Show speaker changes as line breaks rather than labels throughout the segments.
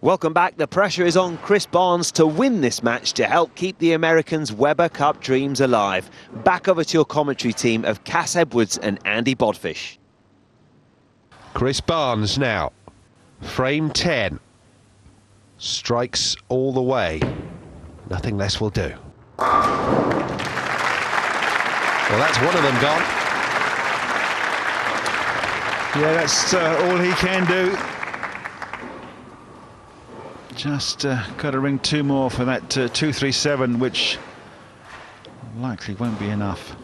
Welcome back. The pressure is on Chris Barnes to win this match to help keep the Americans' Weber Cup dreams alive. Back over to your commentary team of Cass Edwards and Andy Bodfish.
Chris Barnes now, frame 10, strikes all the way, nothing less will do. Well, that's one of them gone.
Yeah, that's all he can do. Just got to ring two more for that 237, which likely won't be enough.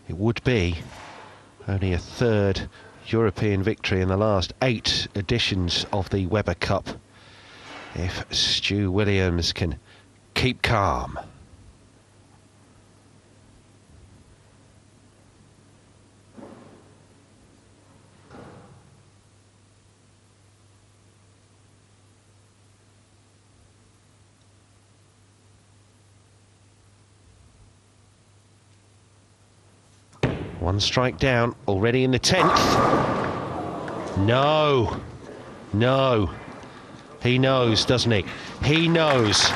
It would be only a third European victory in the last 8 editions of the Weber Cup if Stu Williams can keep calm. One strike down, already in the 10th. No, no. He knows, doesn't he? He knows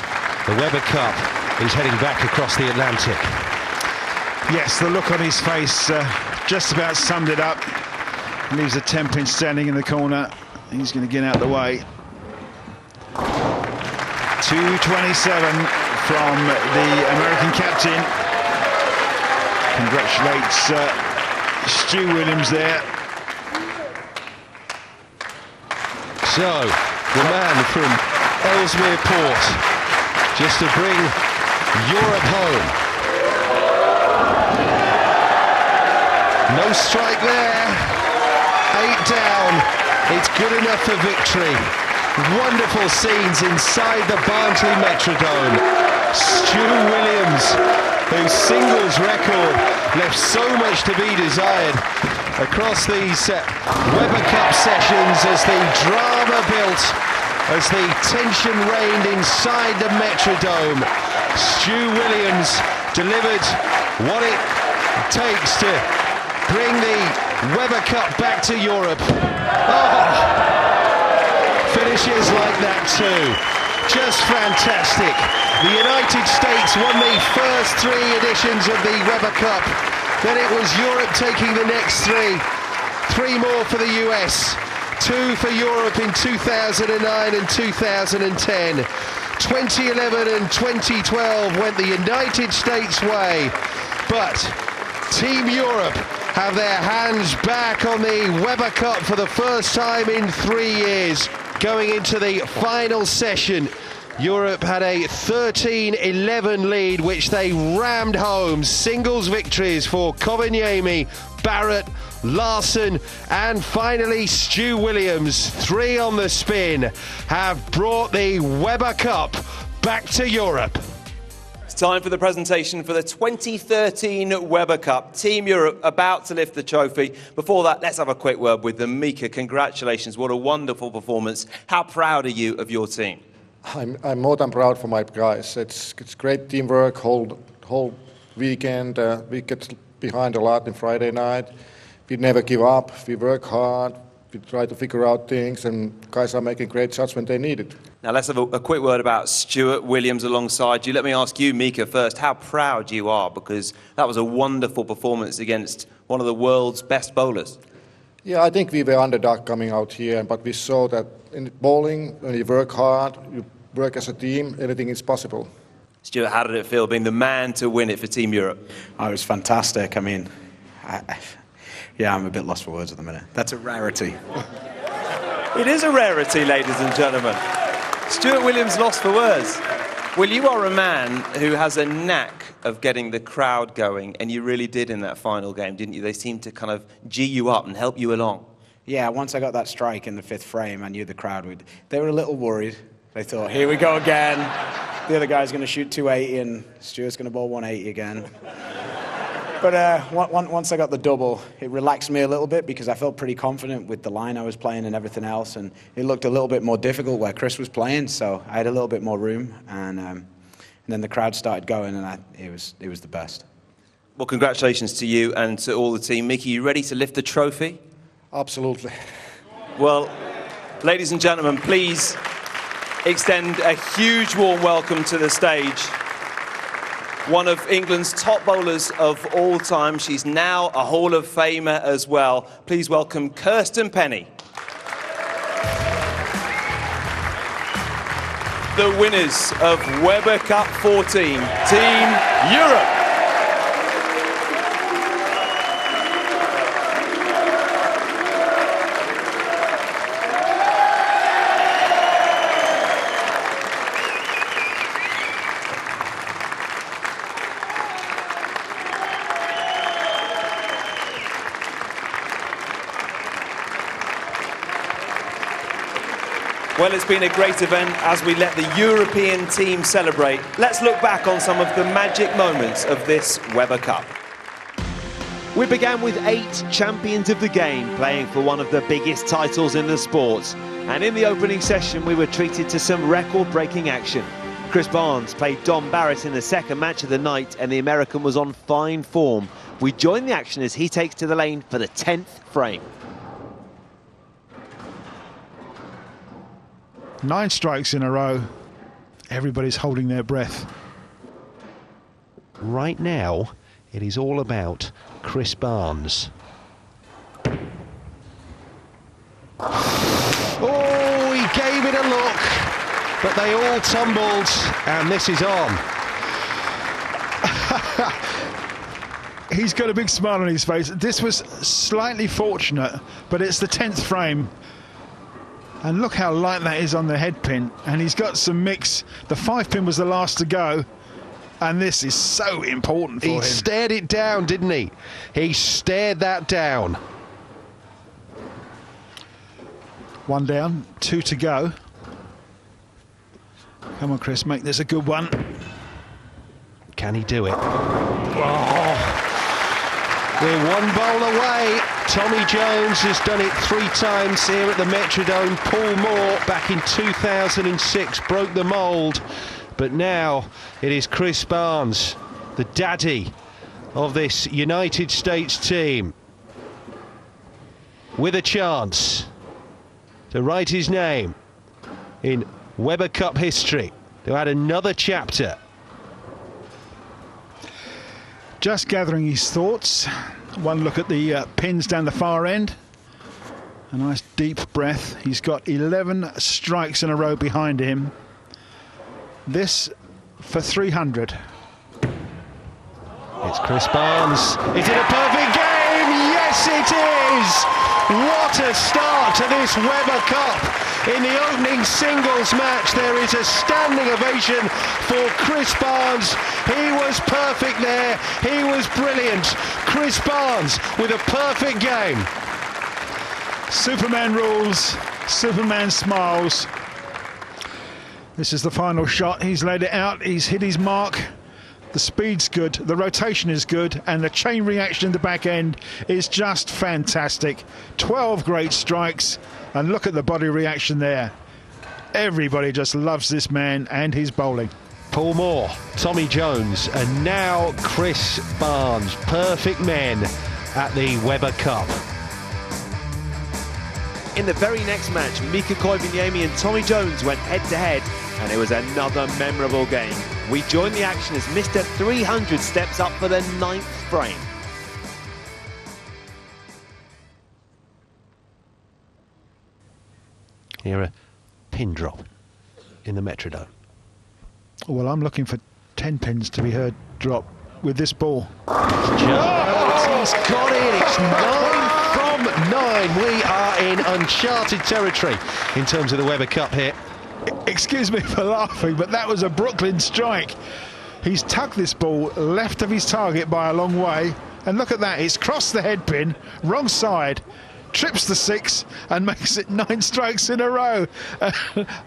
the Weber Cup is heading back across the Atlantic.
Yes, the look on his face just about summed it up. Leaves a 10-pin standing in the corner. He's going to get out of the way. 227 from the American captain. Congratulates Stu Williams there.
So, the man from Ellesmere Port, just to bring Europe home. No strike there. 8 down. It's good enough for victory. Wonderful scenes inside the Barnsley Metrodome. Stu Williams, whose singles record left so much to be desired across these Weber Cup sessions as the drama built, as the tension reigned inside the Metrodome. Stu Williams delivered what it takes to bring the Weber Cup back to Europe. Oh, finishes like that too. Just fantastic. The United States won the first 3 editions of the Weber Cup. Then it was Europe taking the next 3. 3 more for the US. 2 for Europe in 2009 and 2010. 2011 and 2012 went the United States' way. But Team Europe have their hands back on the Weber Cup for the first time in 3 years. Going into the final session, Europe had a 13-11 lead, which they rammed home. Singles victories for Koivuniemi, Barrett, Larsen, and finally Stu Williams. 3 on the spin have brought the Weber Cup back to Europe.
It's time for the presentation for the 2013 Weber Cup. Team Europe about to lift the trophy. Before that, let's have a quick word with them. Mika, congratulations. What a wonderful performance. How proud are you of your team?
I'm more than proud for my guys. It's great teamwork, whole weekend. We get behind a lot on Friday night. We never give up. We work hard. We try to figure out things, and guys are making great shots when they need it.
Now let's have a quick word about Stuart Williams alongside you. Let me ask you, Mika, first, how proud you are, because that was a wonderful performance against one of the world's best bowlers.
Yeah, I think we were underdog coming out here, but we saw that in bowling, when you work hard, you work as a team, anything is possible.
Stuart, how did it feel being the man to win it for Team Europe?
Oh, it was fantastic. I mean, yeah, I'm a bit lost for words at the minute. That's a rarity.
It is a rarity, ladies and gentlemen. Stuart Williams lost for words. Well, you are a man who has a knack of getting the crowd going, and you really did in that final game, didn't you? They seemed to kind of G you up and help you along.
Yeah, once I got that strike in the 5th frame, I knew the crowd would. They were a little worried. They thought, here we go again. The other guy's going to shoot 280 and Stuart's going to bowl 180 again. But once I got the double, it relaxed me a little bit because I felt pretty confident with the line I was playing and everything else, and it looked a little bit more difficult where Chris was playing, so I had a little bit more room, and then the crowd started going, and it was the best.
Well, congratulations to you and to all the team. Mika, you ready to lift the trophy?
Absolutely.
Well, ladies and gentlemen, please extend a huge warm welcome to the stage. One of England's top bowlers of all time. She's now a Hall of Famer as well. Please welcome Kirsten Penny. The winners of Weber Cup 14, Team Europe. Well, it's been a great event as we let the European team celebrate. Let's look back on some of the magic moments of this Weber Cup.
We began with 8 champions of the game playing for one of the biggest titles in the sport. And in the opening session, we were treated to some record-breaking action. Chris Barnes played Dom Barrett in the second match of the night, and the American was on fine form. We join the action as he takes to the lane for the 10th frame.
9 strikes in a row. Everybody's holding their breath.
Right now, it is all about Chris Barnes.
Oh, he gave it a look, but they all tumbled, and this is on.
He's got a big smile on his face. This was slightly fortunate, but it's the 10th frame. And look how light that is on the head pin. And he's got some mix. The 5-pin was the last to go. And this is so important for him.
He stared it down, didn't he? He stared that down.
1 down, 2 to go. Come on, Chris, make this a good one.
Can he do it?
Oh. We're 1 bowl away. Tommy Jones has done it 3 times here at the Metrodome. Paul Moore back in 2006 broke the mould. But now it is Chris Barnes, the daddy of this United States team, with a chance to write his name in Weber Cup history, to add another chapter.
Just gathering his thoughts. One look at the pins down the far end. A nice deep breath. He's got 11 strikes in a row behind him. This for 300.
It's Chris Barnes. Is it a perfect game? Yes, it is! What a start to this Weber Cup. In the opening singles match, there is a standing ovation for Chris Barnes. He was perfect there. He was brilliant. Chris Barnes with a perfect game.
Superman rules, Superman smiles. This is the final shot. He's laid it out. He's hit his mark. The speed's good, the rotation is good, and the chain reaction in the back end is just fantastic. 12 great strikes, and look at the body reaction there. Everybody just loves this man and his bowling.
Paul Moore, Tommy Jones, and now Chris Barnes. Perfect men at the Weber Cup.
In the very next match, Mika Koivuniemi and Tommy Jones went head-to-head, and it was another memorable game. We join the action as Mr. 300 steps up for the 9th frame.
Here a pin drop in the Metrodome.
Well, I'm looking for 10 pins to be heard drop with this ball.
He's got it. It's 9 from 9. We are in uncharted territory in terms of the Weber Cup here.
Excuse me for laughing, but that was a Brooklyn strike. He's tugged this ball left of his target by a long way, and look at that, it's crossed the head pin, wrong side, trips the 6 and makes it 9 strikes in a row.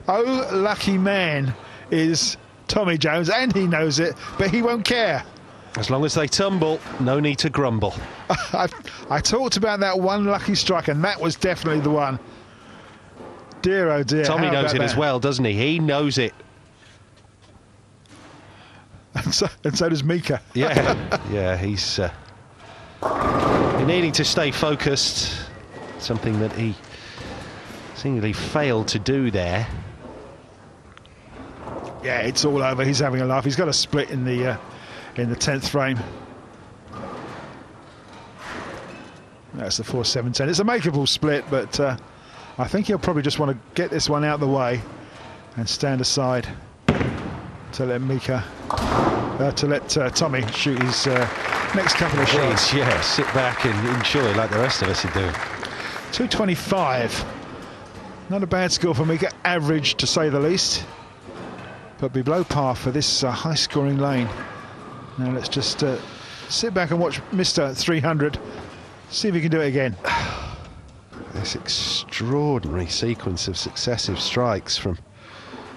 Oh, lucky man is Tommy Jones, and he knows it, but he won't care.
As long as they tumble, no need to grumble.
I talked about that one lucky strike, and that was definitely the one. Dear, oh dear.
Tommy knows it as well, doesn't he? He knows it.
And so does Mika.
Yeah, yeah, he's needing to stay focused, something that he seemingly failed to do there.
Yeah, it's all over. He's having a laugh. He's got a split in the 10th frame. That's the 4-7-10. It's a makeable split, but I think he'll probably just want to get this one out of the way and stand aside to let Tommy shoot his next couple of shots.
Yeah, sit back and enjoy like the rest of us are doing.
225. Not a bad score for Mika, average to say the least, but below par for this high-scoring lane. Now let's just sit back and watch Mr. 300, see if he can do it again.
This extraordinary sequence of successive strikes from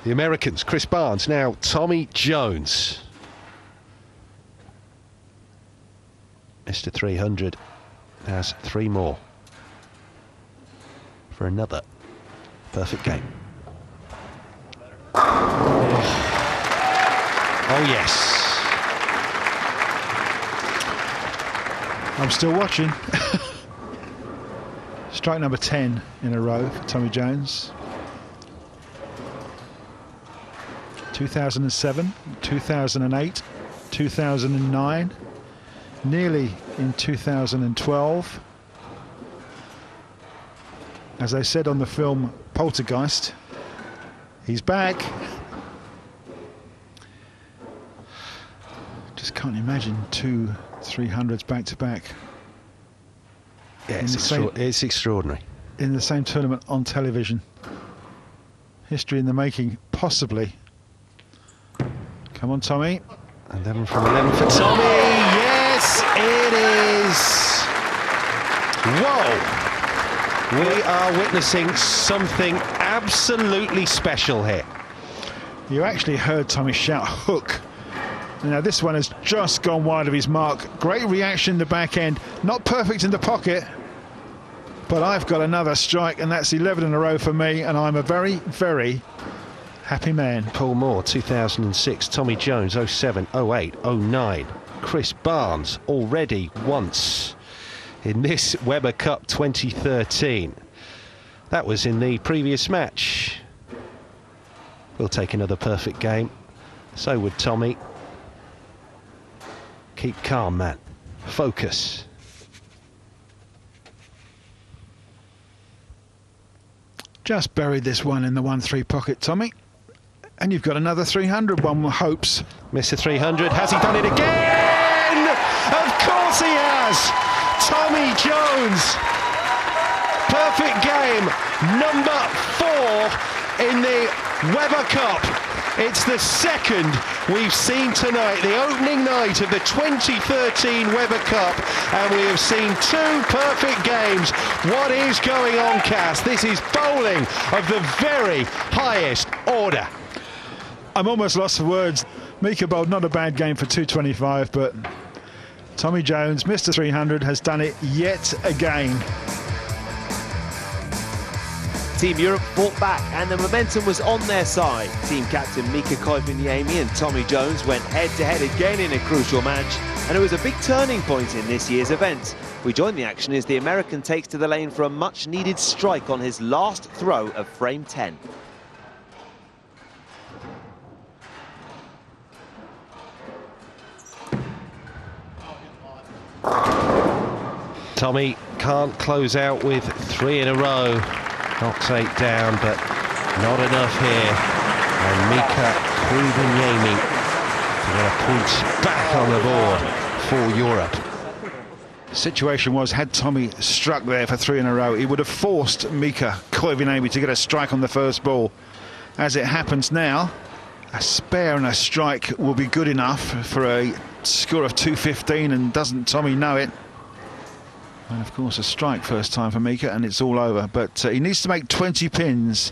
the Americans. Chris Barnes, now Tommy Jones. Mr. 300 has 3 more for another perfect game. Oh yes.
I'm still watching. Strike number 10 in a row for Tommy Jones. 2007, 2008, 2009, nearly in 2012. As they said on the film Poltergeist, he's back. Just can't imagine 2 300s back to back.
Yeah, it's extraordinary.
In the same tournament on television. History in the making, possibly. Come on, Tommy.
11 from 11 for Tommy. Yes, it is. Whoa. We are witnessing something absolutely special here.
You actually heard Tommy shout hook. Now this one has just gone wide of his mark. Great reaction in the back end. Not perfect in the pocket, but I've got another strike, and that's 11 in a row for me, and I'm a very, very happy man.
Paul Moore, 2006. Tommy Jones, 07, 08, 09. Chris Barnes already once in this Weber Cup 2013. That was in the previous match. We'll take another perfect game. So would Tommy. Keep calm, man. Focus.
Just buried this one in the 1-3 pocket, Tommy. And you've got another 300, one hopes.
Mr. 300, has he done it again? Of course he has! Tommy Jones. Perfect game, number 4 in the Weber Cup. It's the second we've seen tonight, the opening night of the 2013 Weber Cup, and we have seen 2 perfect games. What is going on, Cass? This is bowling of the very highest order.
I'm almost lost for words. Mika bowled not a bad game for 225, but Tommy Jones, Mr. 300, has done it yet again.
Team Europe fought back and the momentum was on their side. Team captain Mika Koivuniemi and Tommy Jones went head-to-head again in a crucial match, and it was a big turning point in this year's event. We join the action as the American takes to the lane for a much-needed strike on his last throw of frame 10.
Tommy can't close out with 3 in a row. Knocks 8 down, but not enough here. And Mika Koivuniemi to get a point back on the board for Europe.
The situation was, had Tommy struck there for 3 in a row, he would have forced Mika Koivuniemi to get a strike on the first ball. As it happens now, a spare and a strike will be good enough for a score of 215, and doesn't Tommy know it? And of course a strike first time for Mika, and it's all over, but he needs to make 20 pins.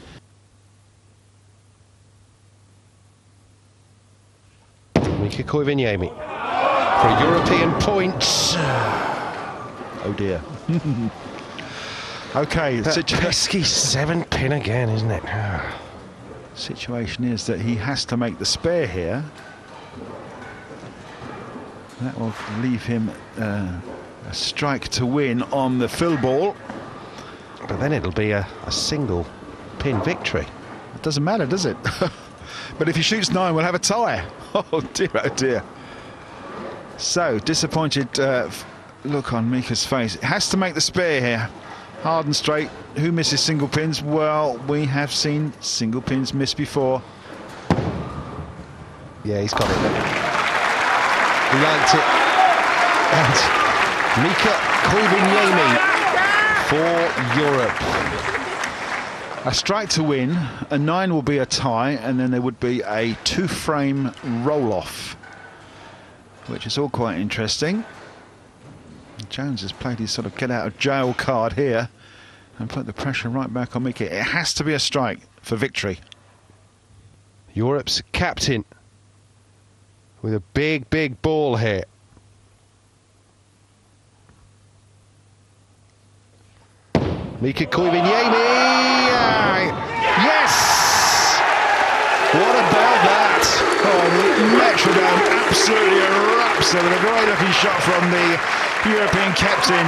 Mika Koivuniemi. for a European point.
Oh dear. Okay,
That pesky 7-pin again, isn't it?
Situation is that he has to make the spare here. That will leave him a strike to win on the fill ball.
But then it'll be a single pin victory.
It doesn't matter, does it? But if he shoots 9, we'll have a tie. Oh dear, oh dear. So, disappointed look on Mika's face. It has to make the spare here. Hard and straight. Who misses single pins? Well, we have seen single pins miss before.
Yeah, he's got it. He liked it. And Mika Koivuniemi for Europe.
A strike to win, a 9 will be a tie, and then there would be a 2-frame roll-off, which is all quite interesting. Jones has played his sort of get-out-of-jail card here and put the pressure right back on Mika. It has to be a strike for victory.
Europe's captain with a big, big ball here. Mika Koivuniemi. Yes!
What about that? Oh, Metrodome absolutely erupts there with a great looking shot from the European captain.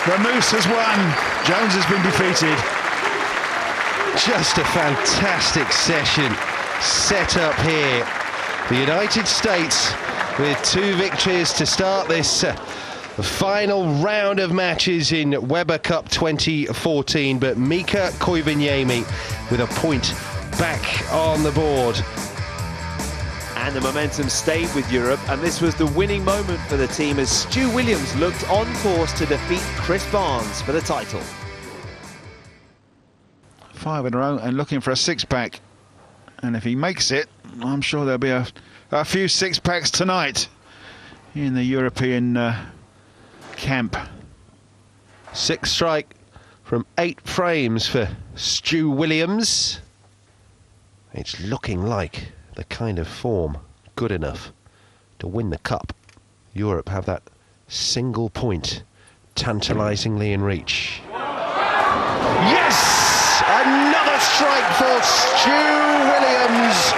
The Moose has won. Jones has been defeated.
Just a fantastic session set up here. The United States with 2 victories to start this final round of matches in Weber Cup 2014, but Mika Koivuniemi with a point back on the board.
And the momentum stayed with Europe, and this was the winning moment for the team as Stu Williams looked on course to defeat Chris Barnes for the title.
5 in a row and looking for a 6-pack. And if he makes it, I'm sure there'll be a few 6-packs tonight in the European camp.
6 strike from 8 frames for Stu Williams. It's looking like the kind of form good enough to win the cup. Europe have that single point tantalisingly in reach. Yes! Another strike for Stu Williams.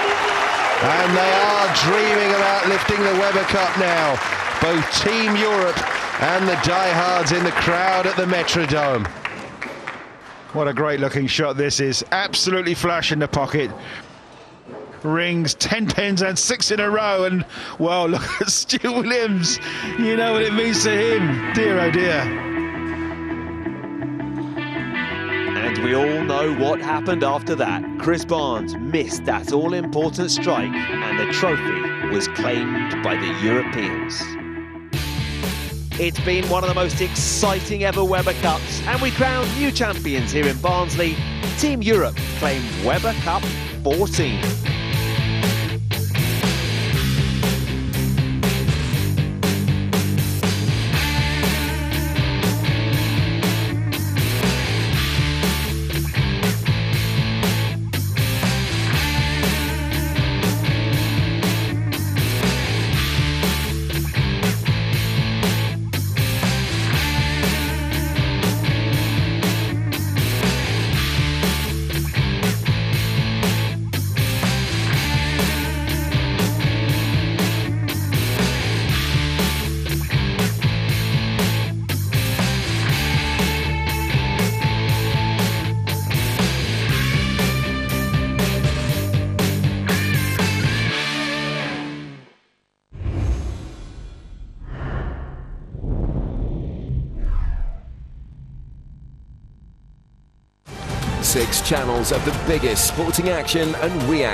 And they are dreaming about lifting the Weber Cup now. Both Team Europe and the diehards in the crowd at the Metrodome.
What a great looking shot this is. Absolutely flush in the pocket. Rings, 10 pins and 6 in a row. And, well, look at Stuart Williams. You know what it means to him. Dear, oh dear.
And we all know what happened after that. Chris Barnes missed that all-important strike, and the trophy was claimed by the Europeans. It's been one of the most exciting ever Weber Cups, and we crowned new champions here in Barnsley. Team Europe claimed Weber Cup 14.
Six channels of the biggest sporting action and reaction.